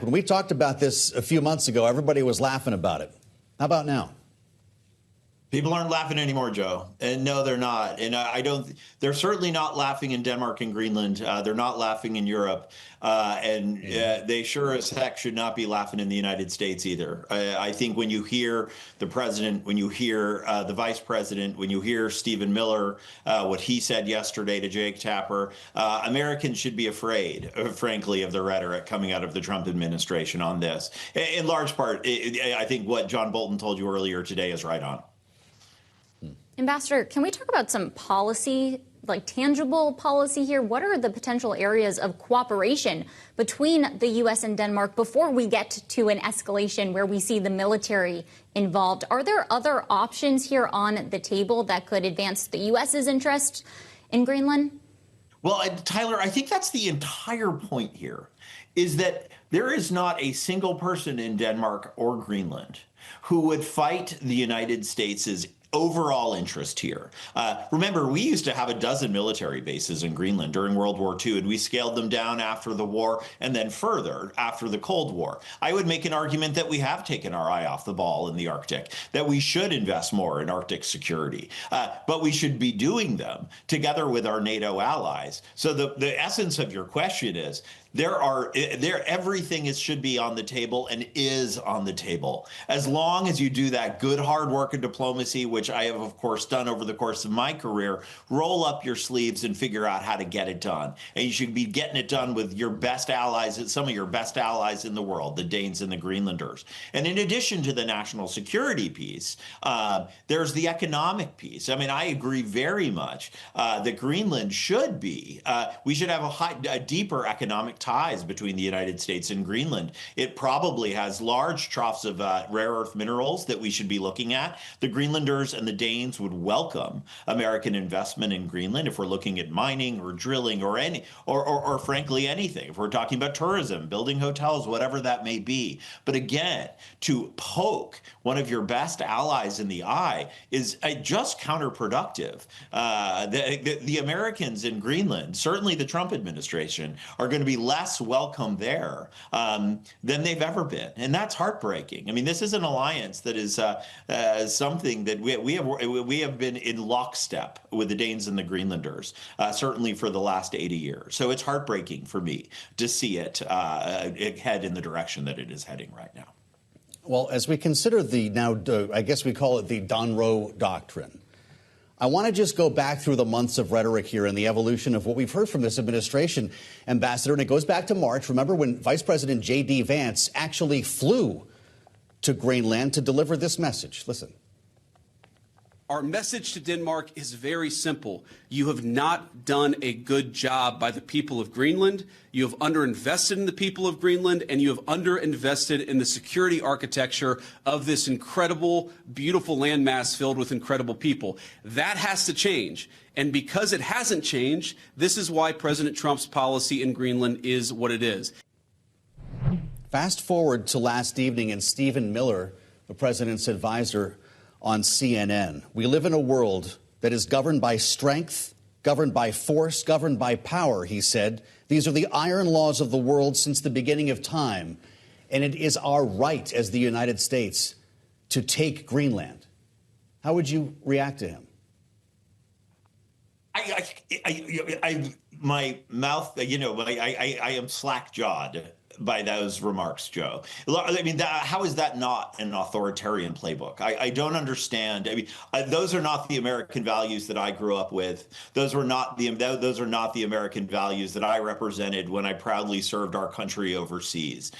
When we talked about this a few months ago, everybody was laughing about it. How about now? People aren't laughing anymore, Joe. And no, they're not. And they're certainly not laughing in Denmark and Greenland. They're not laughing in Europe. They sure as heck should not be laughing in the United States either. I think when you hear the president, when you hear the vice president, when you hear Stephen Miller, what he said yesterday to Jake Tapper, Americans should be afraid, frankly, of the rhetoric coming out of the Trump administration on this. In large part, I think what John Bolton told you earlier today is right on. Ambassador, can we talk about some policy, like tangible policy here? What are the potential areas of cooperation between the U.S. and Denmark before we get to an escalation where we see the military involved? Are there other options here on the table that could advance the U.S.'s interest in Greenland? Well, Tyler, I think that's the entire point here, is that there is not a single person in Denmark or Greenland who would fight the United States' overall interest here. Remember, we used to have a dozen military bases in Greenland during World War II, and we scaled them down after the war and then further after the Cold War. I would make an argument that we have taken our eye off the ball in the Arctic, that we should invest more in Arctic security, but we should be doing them together with our NATO allies. So the essence of your question is, everything should be on the table and is on the table. As long as you do that good hard work in diplomacy, which I have, of course, done over the course of my career, roll up your sleeves and figure out how to get it done. And you should be getting it done with your best allies, some of your best allies in the world, the Danes and the Greenlanders. And in addition to the national security piece, there's the economic piece. I mean, I agree very much that Greenland should be, we should have a deeper economic ties between the United States and Greenland. It probably has large troughs of rare earth minerals that we should be looking at. The Greenlanders and the Danes would welcome American investment in Greenland if we're looking at mining or drilling or frankly anything. If we're talking about tourism, building hotels, whatever that may be. But again, to poke one of your best allies in the eye is just counterproductive. The Americans in Greenland, certainly the Trump administration, are going to be less welcome there than they've ever been. And that's heartbreaking. I mean, this is an alliance that is something that we have been in lockstep with the Danes and the Greenlanders, certainly for the last 80 years. So it's heartbreaking for me to see it head in the direction that it is heading right now. Well, as we consider I guess we call it the Donroe Doctrine, I want to just go back through the months of rhetoric here and the evolution of what we've heard from this administration, Ambassador, and it goes back to March. Remember when Vice President J.D. Vance actually flew to Greenland to deliver this message? Listen. Our message to Denmark is very simple. You have not done a good job by the people of Greenland. You have underinvested in the people of Greenland, and you have underinvested in the security architecture of this incredible, beautiful landmass filled with incredible people. That has to change. And because it hasn't changed, this is why President Trump's policy in Greenland is what it is. Fast forward to last evening, and Stephen Miller, the president's advisor on CNN. We live in a world that is governed by strength, governed by force, governed by power, he said. These are the iron laws of the world since the beginning of time. And it is our right as the United States to take Greenland. How would you react to him? My mouth, I am slack-jawed by those remarks, Joe. I mean, how is that not an authoritarian playbook? I don't understand. I mean, those are not the American values that I grew up with. Those are not the American values that I represented when I proudly served our country overseas.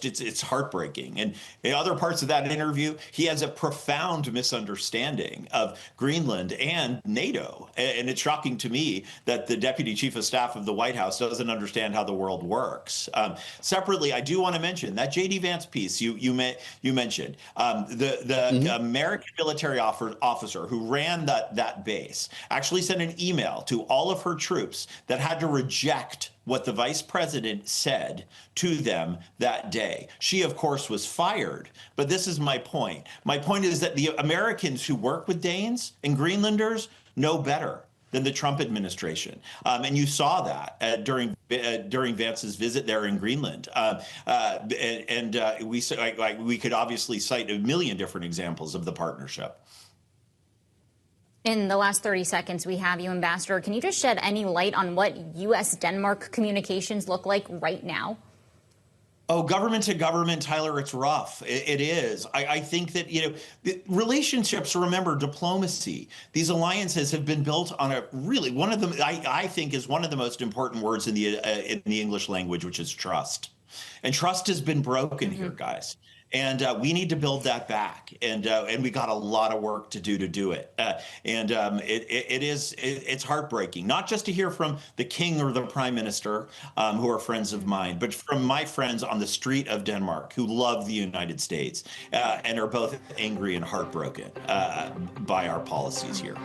It's heartbreaking. And in other parts of that interview, he has a profound misunderstanding of Greenland and NATO. And it's shocking to me that the deputy chief of staff of the White House doesn't understand how the world works. Separately, I do want to mention that J.D. Vance piece you mentioned. The American military officer who ran that base actually sent an email to all of her troops that had to reject what the vice president said to them that day. She, of course, was fired. But this is my point. My point is that the Americans who work with Danes and Greenlanders know better. than the Trump administration. And you saw that during Vance's visit there in Greenland. We could obviously cite a million different examples of the partnership. In the last 30 seconds we have you, Ambassador, can you just shed any light on what U.S.-Denmark communications look like right now? Oh, government to government, Tyler, it's rough. It is. I think that, the relationships, remember, diplomacy, these alliances have been built on one of them, I think, is one of the most important words in the English language, which is trust. And trust has been broken here, guys. And we need to build that back, and we got a lot of work to do it. It's heartbreaking, not just to hear from the king or the prime minister, who are friends of mine, but from my friends on the street of Denmark who love the United States and are both angry and heartbroken by our policies here.